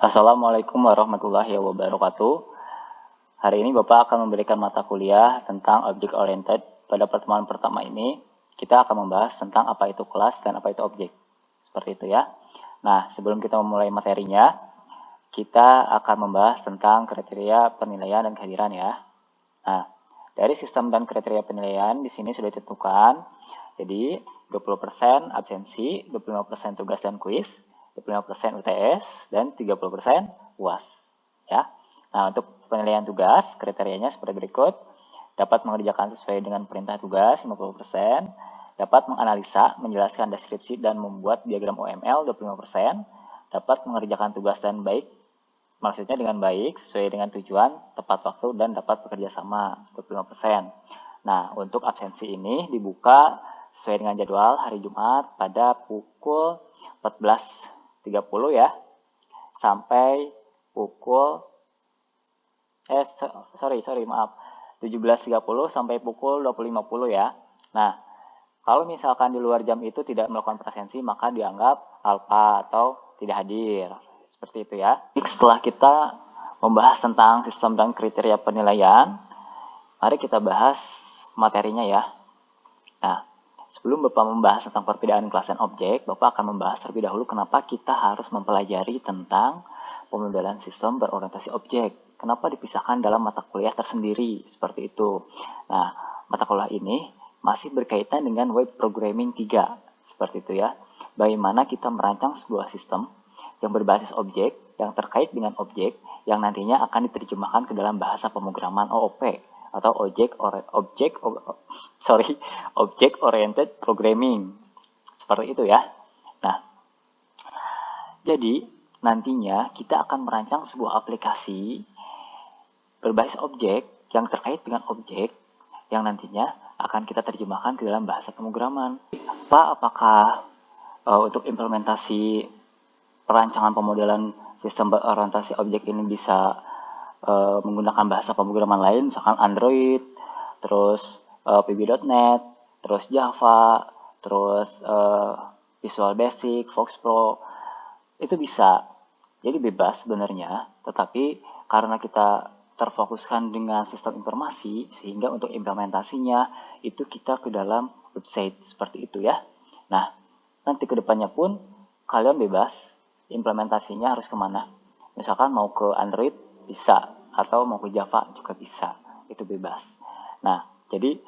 Assalamualaikum warahmatullahi wabarakatuh. Hari ini Bapak akan memberikan mata kuliah tentang Object Oriented. Pada pertemuan pertama ini, kita akan membahas tentang apa itu kelas dan apa itu objek. Seperti itu ya. Nah, sebelum kita memulai materinya, kita akan membahas tentang kriteria penilaian dan kehadiran ya. Nah, dari sistem dan kriteria penilaian di sini sudah ditentukan. Jadi, 20% absensi, 25% tugas dan kuis, 25% UTS, dan 30% UAS. Ya. Nah, untuk penilaian tugas, kriterianya seperti berikut. Dapat mengerjakan sesuai dengan perintah tugas, 50%. Dapat menganalisa, menjelaskan deskripsi, dan membuat diagram OML, 25%. Dapat mengerjakan tugas dan baik, maksudnya dengan baik, sesuai dengan tujuan, tepat waktu, dan dapat bekerja sama, 25%. Nah, untuk absensi ini dibuka sesuai dengan jadwal hari Jumat pada pukul 14.30 ya, sampai pukul 17.30 sampai pukul 20.50 ya. Nah, kalau misalkan di luar jam itu tidak melakukan presensi, maka dianggap alfa atau tidak hadir. Seperti itu ya. Setelah kita membahas tentang sistem dan kriteria penilaian, mari kita bahas materinya ya. Nah, sebelum Bapak membahas tentang perbedaan kelas dan objek, Bapak akan membahas terlebih dahulu kenapa kita harus mempelajari tentang pemodelan sistem berorientasi objek. Kenapa dipisahkan dalam mata kuliah tersendiri, seperti itu. Nah, mata kuliah ini masih berkaitan dengan web programming 3, seperti itu ya. Bagaimana kita merancang sebuah sistem yang berbasis objek, yang terkait dengan objek, yang nantinya akan diterjemahkan ke dalam bahasa pemrograman OOP, atau Object Oriented Programming. Seperti itu ya. Nah, jadi nantinya kita akan merancang sebuah aplikasi berbasis objek yang terkait dengan objek yang nantinya akan kita terjemahkan ke dalam bahasa pemrograman. Apakah untuk implementasi perancangan pemodelan sistem berorientasi objek ini bisa menggunakan bahasa pemrograman lain, misalkan Android, terus VB.NET, terus Java, terus Visual Basic, Fox Pro, itu bisa. Jadi bebas sebenarnya, tetapi karena kita terfokuskan dengan sistem informasi, sehingga untuk implementasinya itu kita ke dalam website seperti itu ya. Nah, nanti ke depannya pun kalian bebas implementasinya harus kemana. Misalkan mau ke Android bisa, atau mau ke Java juga bisa, itu bebas. Nah, jadi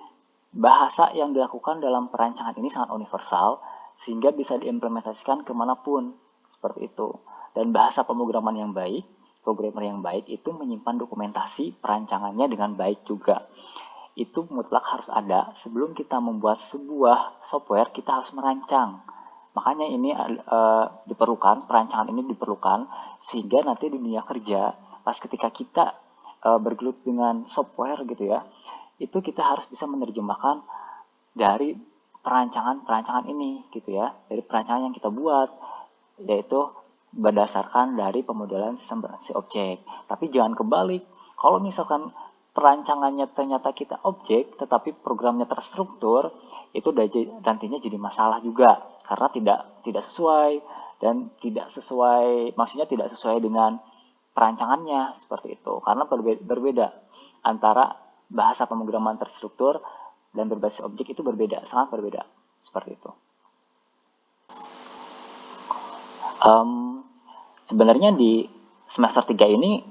bahasa yang dilakukan dalam perancangan ini sangat universal, sehingga bisa diimplementasikan kemanapun, seperti itu. Dan bahasa pemrograman yang baik, programmer yang baik itu menyimpan dokumentasi perancangannya dengan baik juga. Itu mutlak harus ada. Sebelum kita membuat sebuah software, kita harus merancang. Makanya ini diperlukan, perancangan ini diperlukan, sehingga nanti di dunia kerja, pas ketika kita bergelut dengan software gitu ya, itu kita harus bisa menerjemahkan dari perancangan ini gitu ya, dari perancangan yang kita buat, yaitu berdasarkan dari pemodelan sistem berorientasi objek. Tapi jangan kebalik. Kalau misalkan perancangannya ternyata kita objek, tetapi programnya terstruktur, itu nantinya jadi masalah juga, karena tidak sesuai, dan maksudnya tidak sesuai dengan perancangannya, seperti itu. Karena berbeda antara bahasa pemrograman terstruktur dan berbasis objek itu berbeda, sangat berbeda, seperti itu. Sebenarnya di semester 3 ini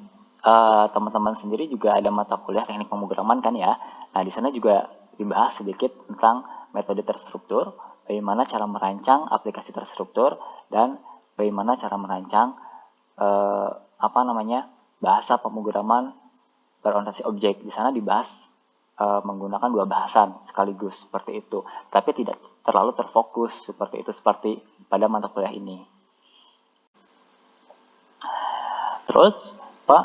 teman-teman sendiri juga ada mata kuliah teknik pemrograman kan ya. Nah, di sana juga dibahas sedikit tentang metode terstruktur, bagaimana cara merancang aplikasi terstruktur, dan bagaimana cara merancang bahasa pemrograman berorientasi objek. Di sana dibahas menggunakan dua bahasan sekaligus, seperti itu. Tapi tidak terlalu terfokus seperti itu, seperti pada mata kuliah ini. Terus, Pak,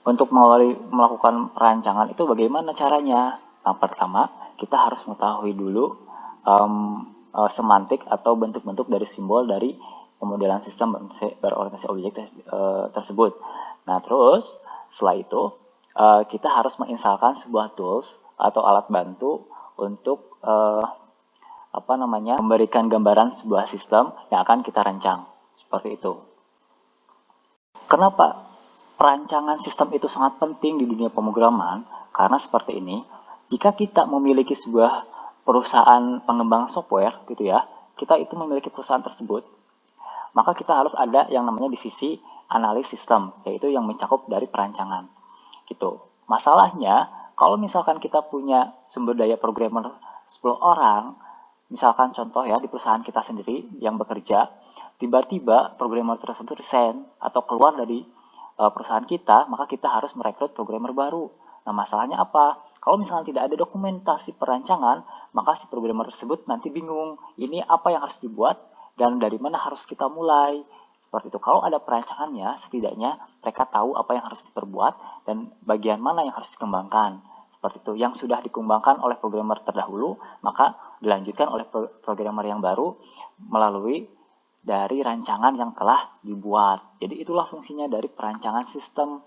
untuk melakukan perancangan itu bagaimana caranya? Nah, pertama, kita harus mengetahui dulu semantik atau bentuk-bentuk dari simbol dari pemodelan sistem berorientasi objek tersebut. Nah, terus setelah itu kita harus menginstalkan sebuah tools atau alat bantu untuk memberikan gambaran sebuah sistem yang akan kita rancang. Seperti itu. Kenapa perancangan sistem itu sangat penting di dunia pemrograman? Karena seperti ini, jika kita memiliki sebuah perusahaan pengembang software gitu ya, kita itu memiliki perusahaan tersebut, maka kita harus ada yang namanya divisi analis sistem, yaitu yang mencakup dari perancangan. Gitu. Masalahnya, kalau misalkan kita punya sumber daya programmer 10 orang, misalkan contoh ya di perusahaan kita sendiri yang bekerja, tiba-tiba programmer tersebut resign atau keluar dari perusahaan kita, maka kita harus merekrut programmer baru. Nah, masalahnya apa? Kalau misalnya tidak ada dokumentasi perancangan, maka si programmer tersebut nanti bingung, ini apa yang harus dibuat dan dari mana harus kita mulai. Seperti itu. Kalau ada perancangannya, setidaknya mereka tahu apa yang harus diperbuat dan bagian mana yang harus dikembangkan. Seperti itu. Yang sudah dikembangkan oleh programmer terdahulu, maka dilanjutkan oleh programmer yang baru melalui dari rancangan yang telah dibuat. Jadi itulah fungsinya dari perancangan sistem.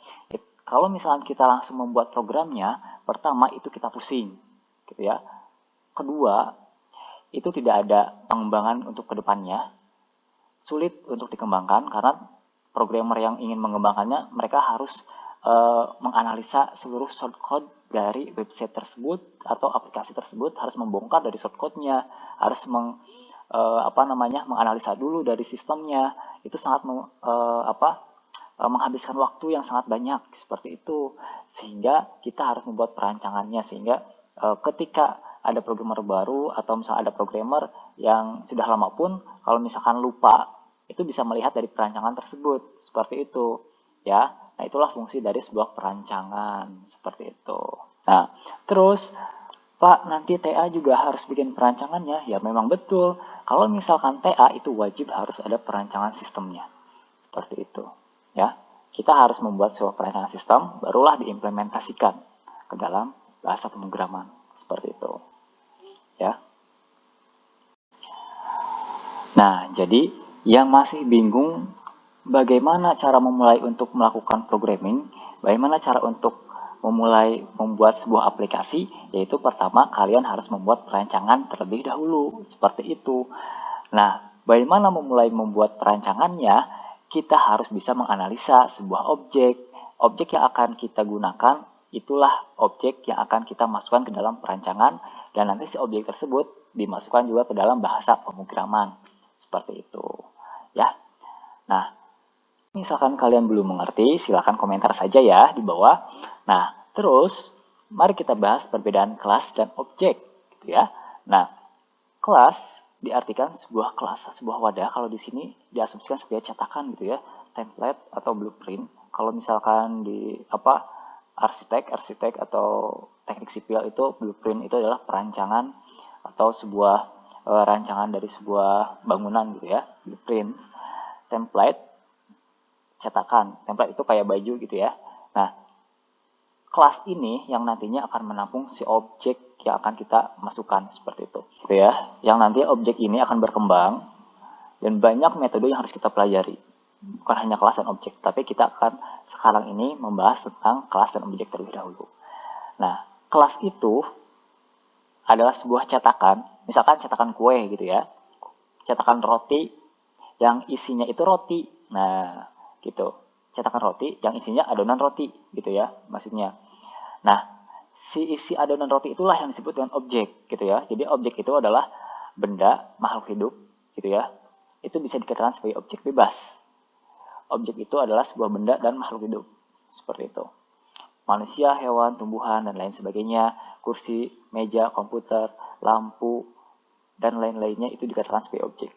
Kalau misalnya kita langsung membuat programnya, pertama itu kita pusing, gitu ya. Kedua, itu tidak ada pengembangan untuk kedepannya. Sulit untuk dikembangkan karena programmer yang ingin mengembangkannya, mereka harus menganalisa seluruh shortcode dari website tersebut atau aplikasi tersebut, harus membongkar dari shortcode-nya, harus menganalisa dulu dari sistemnya. Itu sangat menghabiskan waktu yang sangat banyak seperti itu, sehingga kita harus membuat perancangannya, sehingga ketika ada programmer baru atau misalnya ada programmer yang sudah lama pun, kalau misalkan lupa, itu bisa melihat dari perancangan tersebut, seperti itu ya. Nah, itulah fungsi dari sebuah perancangan, seperti itu. Nah, terus Pak, nanti TA juga harus bikin perancangannya. Ya memang betul. Kalau misalkan TA itu wajib harus ada perancangan sistemnya. Seperti itu. Ya, kita harus membuat sebuah perancangan sistem, barulah diimplementasikan ke dalam bahasa pemrograman. Seperti itu. Ya. Nah, jadi yang masih bingung bagaimana cara memulai untuk melakukan programming, bagaimana cara untuk memulai membuat sebuah aplikasi, yaitu pertama kalian harus membuat perancangan terlebih dahulu, seperti itu. Nah, bagaimana memulai membuat perancangannya? Kita harus bisa menganalisa sebuah objek yang akan kita gunakan, itulah objek yang akan kita masukkan ke dalam perancangan, dan nanti si objek tersebut dimasukkan juga ke dalam bahasa pemrograman, seperti itu. Ya, nah, misalkan kalian belum mengerti, silakan komentar saja ya di bawah. Nah, terus mari kita bahas perbedaan kelas dan objek, gitu ya. Nah, kelas diartikan sebuah kelas, sebuah wadah. Kalau di sini diasumsikan sebagai cetakan gitu ya, template atau blueprint. Kalau misalkan di arsitek atau teknik sipil itu blueprint itu adalah perancangan atau sebuah rancangan dari sebuah bangunan gitu ya, blueprint. Template, cetakan. Template itu kayak baju gitu ya. Nah, kelas ini yang nantinya akan menampung si objek yang akan kita masukkan, seperti itu. Gitu ya. Yang nanti objek ini akan berkembang dan banyak metode yang harus kita pelajari. Bukan hanya kelas dan objek, tapi kita akan sekarang ini membahas tentang kelas dan objek terlebih dahulu. Nah, kelas itu adalah sebuah cetakan, misalkan cetakan kue gitu ya. Cetakan roti yang isinya itu roti. Nah, gitu. Cetakan roti yang isinya adonan roti gitu ya, maksudnya. Nah, si isi adonan roti itulah yang disebut dengan objek gitu ya. Jadi objek itu adalah benda, makhluk hidup gitu ya. Itu bisa dikatakan sebagai objek bebas. Objek itu adalah sebuah benda dan makhluk hidup. Seperti itu. Manusia, hewan, tumbuhan, dan lain sebagainya. Kursi, meja, komputer, lampu, dan lain-lainnya itu dikatakan sebagai objek.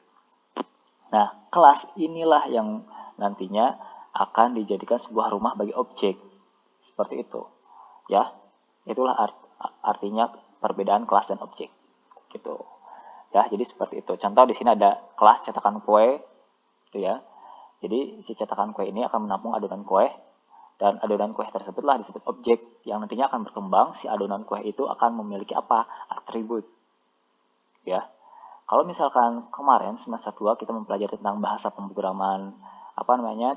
Nah, kelas inilah yang nantinya akan dijadikan sebuah rumah bagi objek. Seperti itu. Ya, itulah artinya perbedaan kelas dan objek. Gitu. Ya, jadi seperti itu. Contoh di sini ada kelas cetakan kue, gitu ya. Jadi si cetakan kue ini akan menampung adonan kue, dan adonan kue tersebutlah disebut objek yang nantinya akan berkembang. Si adonan kue itu akan memiliki apa? Atribut. Ya. Kalau misalkan kemarin semester 2 kita mempelajari tentang bahasa pemrograman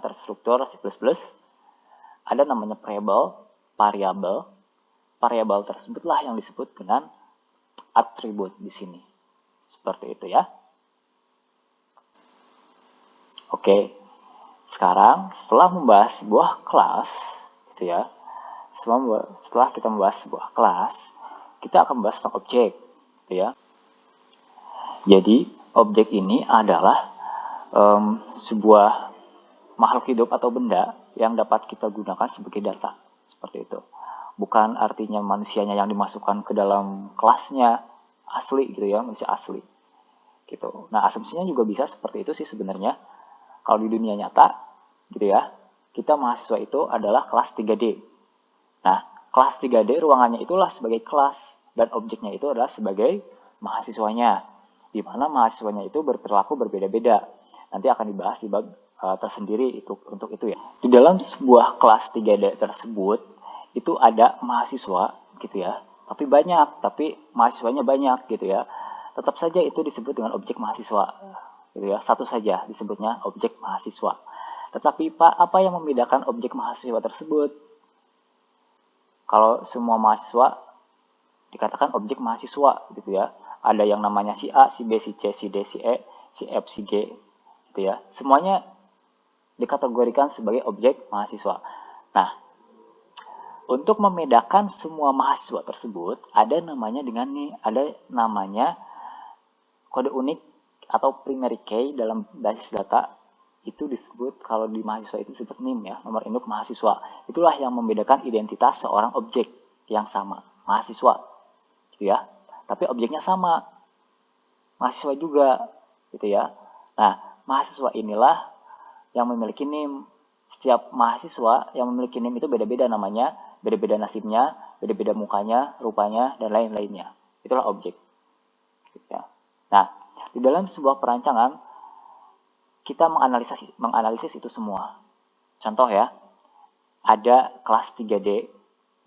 terstruktur C++, ada namanya variabel. Variabel tersebutlah yang disebut dengan atribut di sini. Seperti itu ya. Oke. Sekarang setelah membahas sebuah kelas, gitu ya, setelah kita membahas sebuah kelas, kita akan membahas tentang objek, gitu ya. Jadi objek ini adalah sebuah makhluk hidup atau benda yang dapat kita gunakan sebagai data, seperti itu. Bukan artinya manusianya yang dimasukkan ke dalam kelasnya asli, gitu ya, manusia asli, gitu. Nah, asumsinya juga bisa seperti itu sih sebenarnya. Kalau di dunia nyata, gitu ya, kita mahasiswa itu adalah kelas 3D. Nah, kelas 3D ruangannya itulah sebagai kelas, dan objeknya itu adalah sebagai mahasiswanya, di mana mahasiswanya itu berperilaku berbeda-beda. Nanti akan dibahas di bab tersendiri untuk itu ya. Di dalam sebuah kelas 3D tersebut, itu ada mahasiswa, gitu ya, tapi mahasiswanya banyak, gitu ya. Tetap saja itu disebut dengan objek mahasiswa, gitu ya. Satu saja disebutnya objek mahasiswa. Tetapi apa yang membedakan objek mahasiswa tersebut? Kalau semua mahasiswa dikatakan objek mahasiswa, gitu ya. Ada yang namanya si A, si B, si C, si D, si E, si F, si G, gitu ya. Semuanya dikategorikan sebagai objek mahasiswa. Nah, untuk membedakan semua mahasiswa tersebut, ada namanya kode unik atau primary key dalam basis data. Itu disebut, kalau di mahasiswa itu disebut NIM ya, nomor induk mahasiswa. Itulah yang membedakan identitas seorang objek yang sama, mahasiswa, gitu ya. Tapi objeknya sama, mahasiswa juga, gitu ya. Nah, mahasiswa inilah yang memiliki NIM. Setiap mahasiswa yang memiliki NIM itu beda-beda namanya, beda-beda nasibnya, beda-beda mukanya, rupanya, dan lain-lainnya. Itulah objek. Ya. Nah, di dalam sebuah perancangan, kita menganalisis itu semua. Contoh ya, ada kelas 3D,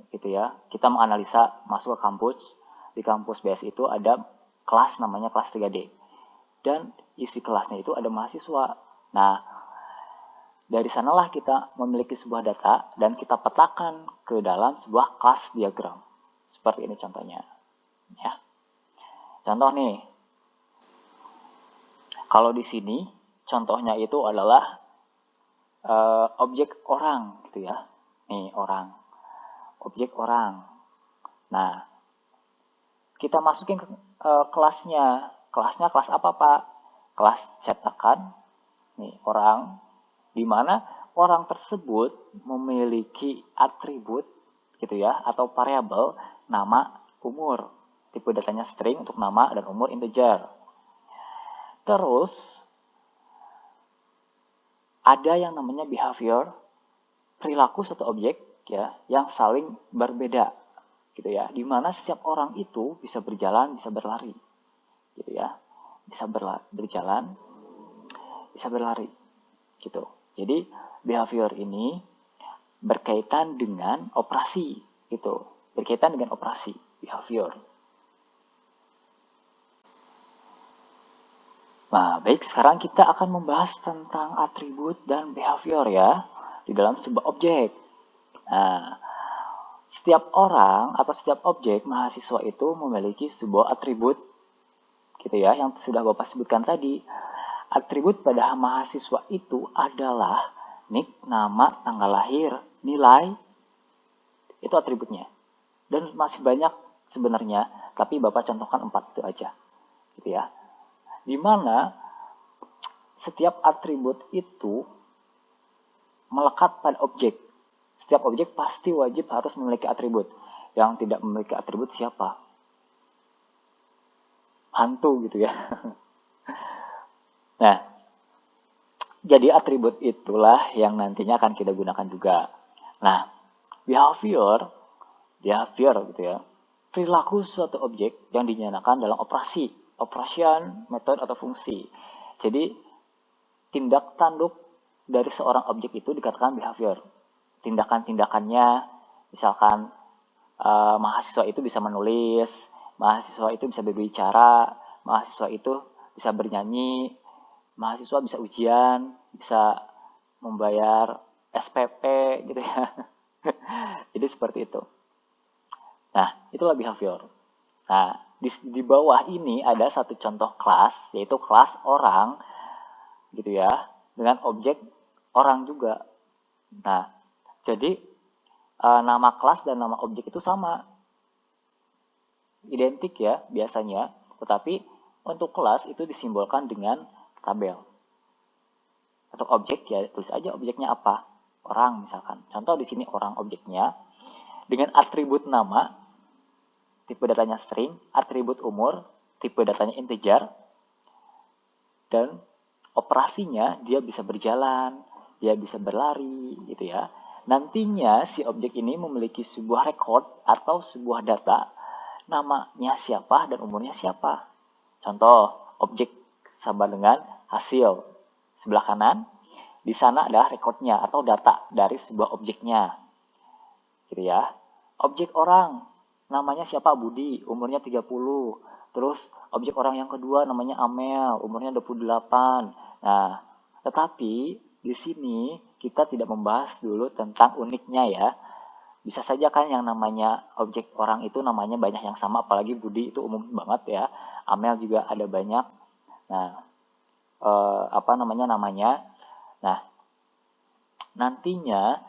gitu ya. Kita menganalisa masuk ke kampus. Di kampus BS itu ada kelas namanya kelas 3D. Dan isi kelasnya itu ada mahasiswa. Nah, dari sanalah kita memiliki sebuah data dan kita petakan ke dalam sebuah kelas diagram. Seperti ini contohnya. Ya. Contoh nih. Kalau di sini contohnya itu adalah objek orang, gitu ya. Nih, orang. Objek orang. Nah, kita masukin ke kelasnya. Kelasnya kelas apa, Pak? Kelas cetakan. Nih, orang. Di mana orang tersebut memiliki atribut, gitu ya, atau variabel nama, umur. Tipe datanya string untuk nama dan umur integer. Terus ada yang namanya behavior, perilaku suatu objek ya, yang saling berbeda, gitu ya. Di mana setiap orang itu bisa berjalan, bisa berlari, gitu ya. Bisa berjalan, bisa berlari, gitu. Jadi behavior ini berkaitan dengan operasi, gitu. Berkaitan dengan operasi, behavior. Nah, baik, sekarang kita akan membahas tentang atribut dan behavior ya, di dalam sebuah objek. Nah, setiap orang atau setiap objek mahasiswa itu memiliki sebuah atribut, gitu ya, yang sudah Bapak sebutkan tadi. Atribut pada mahasiswa itu adalah nik, nama, tanggal lahir, nilai, itu atributnya. Dan masih banyak sebenarnya, tapi Bapak contohkan 4 itu aja, gitu ya. Di mana setiap atribut itu melekat pada objek. Setiap objek pasti wajib harus memiliki atribut. Yang tidak memiliki atribut siapa? Hantu, gitu ya. Nah, jadi atribut itulah yang nantinya akan kita gunakan juga. Nah, behavior gitu ya, perilaku suatu objek yang dinyatakan dalam operation, metode atau fungsi. Jadi tindak tanduk dari seorang objek itu dikatakan behavior. Tindakan-tindakannya, misalkan mahasiswa itu bisa menulis, mahasiswa itu bisa berbicara, mahasiswa itu bisa bernyanyi, mahasiswa bisa ujian, bisa membayar SPP, gitu ya. Jadi seperti itu. Nah, itulah behavior. Nah, di bawah ini ada satu contoh kelas, yaitu kelas orang, gitu ya, dengan objek orang juga. Nah, jadi nama kelas dan nama objek itu sama, identik ya biasanya, tetapi untuk kelas itu disimbolkan dengan tabel. Untuk objek ya tulis aja objeknya apa, orang misalkan. Contoh di sini orang objeknya dengan atribut nama, tipe datanya string, atribut umur, tipe datanya integer, dan operasinya dia bisa berjalan, dia bisa berlari gitu ya. Nantinya si objek ini memiliki sebuah record atau sebuah data, namanya siapa dan umurnya siapa. Contoh, objek sama dengan hasil. Sebelah kanan, di sana adalah recordnya atau data dari sebuah objeknya. Gitu ya. Objek orang, namanya siapa? Budi, umurnya 30. Terus objek orang yang kedua namanya Amel, umurnya 28. Nah, tetapi di sini kita tidak membahas dulu tentang uniknya ya. Bisa saja kan yang namanya objek orang itu namanya banyak yang sama, apalagi Budi itu umum banget ya. Amel juga ada banyak. Nah, namanya. Nah, nantinya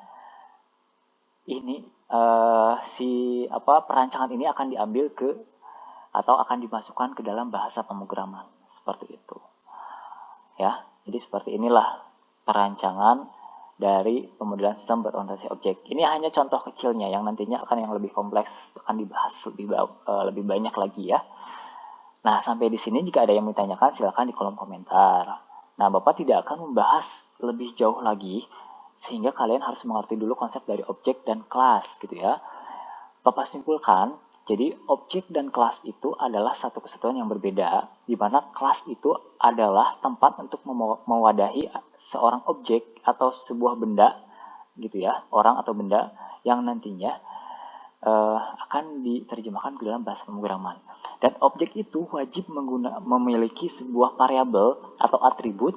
ini perancangan ini akan diambil atau akan dimasukkan ke dalam bahasa pemrograman seperti itu. Ya, jadi seperti inilah perancangan dari pemodelan sistem berorientasi objek. Ini hanya contoh kecilnya, yang nantinya akan yang lebih kompleks akan dibahas lebih banyak lagi ya. Nah, sampai di sini jika ada yang ditanyakan silakan di kolom komentar. Nah, Bapak tidak akan membahas lebih jauh lagi sehingga kalian harus mengerti dulu konsep dari objek dan kelas gitu ya. Bapak simpulkan, jadi objek dan kelas itu adalah satu kesatuan yang berbeda, di mana kelas itu adalah tempat untuk mewadahi seorang objek atau sebuah benda, gitu ya, orang atau benda yang nantinya akan diterjemahkan ke dalam bahasa pemrograman. Dan objek itu wajib memiliki sebuah variabel atau atribut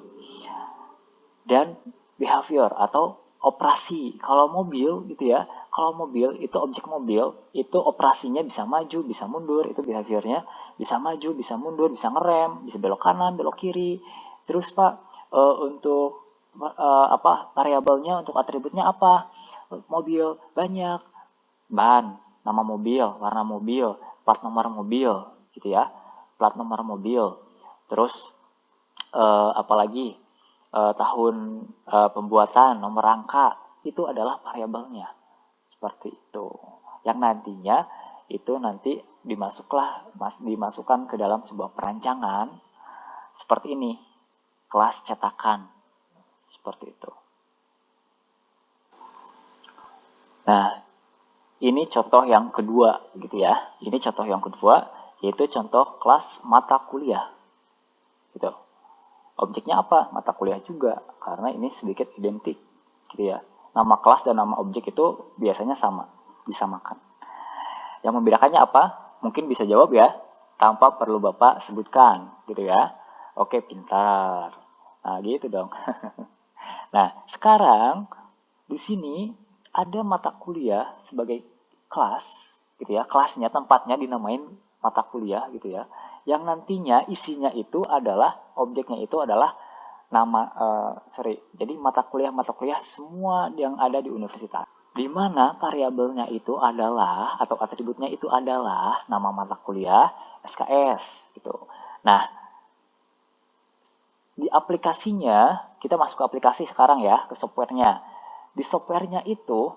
dan behavior atau operasi. Kalau mobil gitu ya, kalau mobil itu objek mobil itu operasinya bisa maju, bisa mundur, itu behaviornya bisa maju, bisa mundur, bisa ngerem, bisa belok kanan, belok kiri. Terus Pak, untuk variabelnya, untuk atributnya apa? Mobil banyak, ban, nama mobil, warna mobil, plat nomor mobil, gitu ya, plat nomor mobil. Terus apalagi tahun pembuatan, nomor rangka, itu adalah variabelnya. Seperti itu. Yang nantinya itu nanti dimasukkan ke dalam sebuah perancangan seperti ini, kelas cetakan. Seperti itu. Nah, ini contoh yang kedua gitu ya. Ini contoh yang kedua, yaitu contoh kelas mata kuliah. Gitu. Objeknya apa? Mata kuliah juga, karena ini sedikit identik gitu ya. Nama kelas dan nama objek itu biasanya sama, disamakan. Yang membedakannya apa? Mungkin bisa jawab ya, tanpa perlu Bapak sebutkan gitu ya. Oke, pintar. Nah, gitu dong. Nah, sekarang di sini ada mata kuliah sebagai kelas gitu ya. Kelasnya, tempatnya dinamain mata kuliah gitu ya. Yang nantinya isinya itu adalah, objeknya itu adalah jadi mata kuliah semua yang ada di universitas. Di mana variabelnya itu adalah, atau atributnya itu adalah nama mata kuliah, SKS gitu. Nah, di aplikasinya, kita masuk ke aplikasi sekarang ya, ke softwarenya. Di softwarenya itu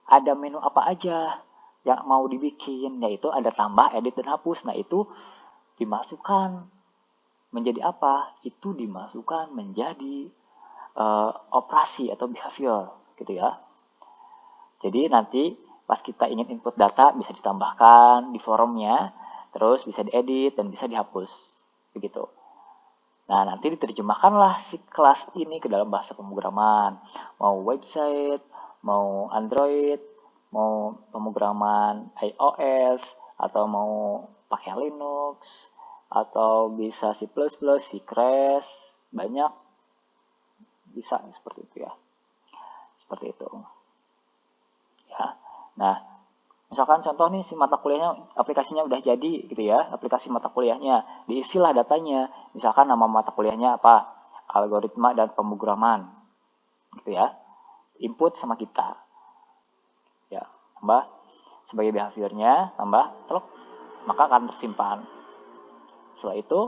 ada menu apa aja yang mau dibikin, yaitu ada tambah, edit, dan hapus. Nah, itu dimasukkan menjadi apa? Itu dimasukkan menjadi operasi atau behavior gitu ya. Jadi nanti pas kita ingin input data bisa ditambahkan di forumnya, terus bisa diedit dan bisa dihapus begitu. Nah, nanti diterjemahkanlah si kelas ini ke dalam bahasa pemrograman. Mau website, mau Android, mau pemrograman iOS, atau mau pakai Linux, atau bisa C++, C Crash, banyak bisa seperti itu ya. Seperti itu. Ya. Nah, misalkan contoh nih si mata kuliahnya, aplikasinya udah jadi gitu ya, aplikasi mata kuliahnya, diisilah datanya. Misalkan nama mata kuliahnya apa? Algoritma dan pemrograman. gitu ya, input sama kita ya, tambah sebagai behaviornya, tambah teluk, maka akan tersimpan. Setelah itu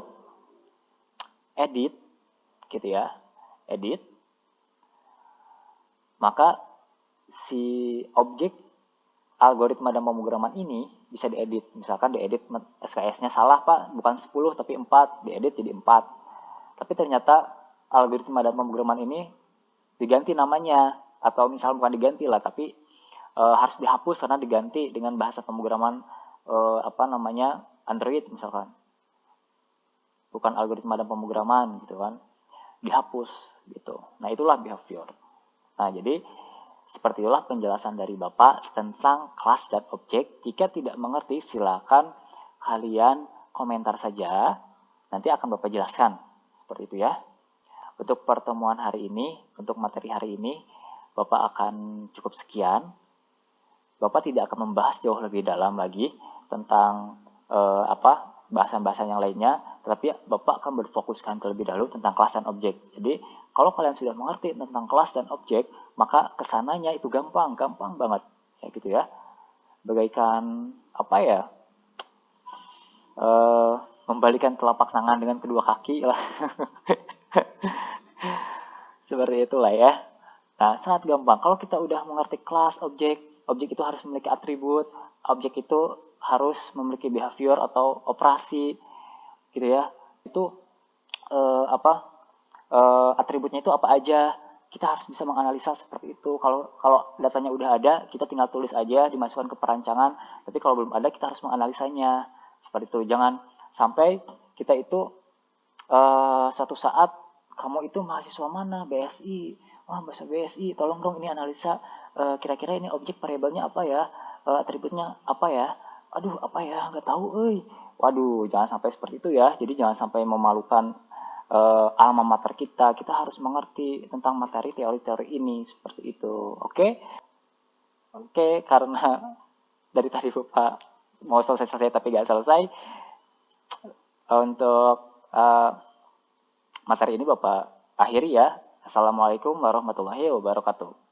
edit gitu ya, edit, maka si objek algoritma dan pemrograman ini bisa diedit. Misalkan diedit SKS-nya salah Pak, bukan 10 tapi 4, diedit jadi 4. Tapi ternyata algoritma dan pemrograman ini diganti namanya, atau misalnya bukan diganti lah, tapi harus dihapus karena diganti dengan bahasa pemrograman Android misalkan. Bukan algoritma dan pemrograman gitu kan. Dihapus gitu. Nah, itulah behavior. Nah, jadi seperti itulah penjelasan dari Bapak tentang kelas dan objek. Jika tidak mengerti, silakan kalian komentar saja. Nanti akan Bapak jelaskan. Seperti itu ya. Untuk pertemuan hari ini, untuk materi hari ini, Bapak akan cukup sekian. Bapak tidak akan membahas jauh lebih dalam lagi tentang bahasan-bahasan yang lainnya, tetapi Bapak akan berfokuskan terlebih dahulu tentang kelas dan objek. Jadi, kalau kalian sudah mengerti tentang kelas dan objek, maka kesananya itu gampang banget, ya gitu ya. Bagaikan membalikan telapak tangan dengan kedua kaki lah. Seperti itulah ya. Nah, sangat gampang. Kalau kita udah mengerti kelas, objek itu harus memiliki atribut, objek itu harus memiliki behavior atau operasi, gitu ya. Itu atributnya itu apa aja. Kita harus bisa menganalisa seperti itu. Kalau datanya udah ada, kita tinggal tulis aja, dimasukkan ke perancangan. Tapi kalau belum ada, kita harus menganalisanya. Seperti itu. Jangan sampai kita itu suatu saat kamu itu mahasiswa mana, BSI, wah bahasa BSI, tolong dong ini analisa kira-kira ini objek variabelnya apa ya, atributnya apa ya, aduh apa ya, nggak tahu, waduh, jangan sampai seperti itu ya. Jadi jangan sampai memalukan alma mater kita harus mengerti tentang materi teori-teori ini, seperti itu. Oke, karena dari tadi Bapak mau selesai tapi nggak selesai, untuk materi ini Bapak akhiri ya. Assalamualaikum warahmatullahi wabarakatuh.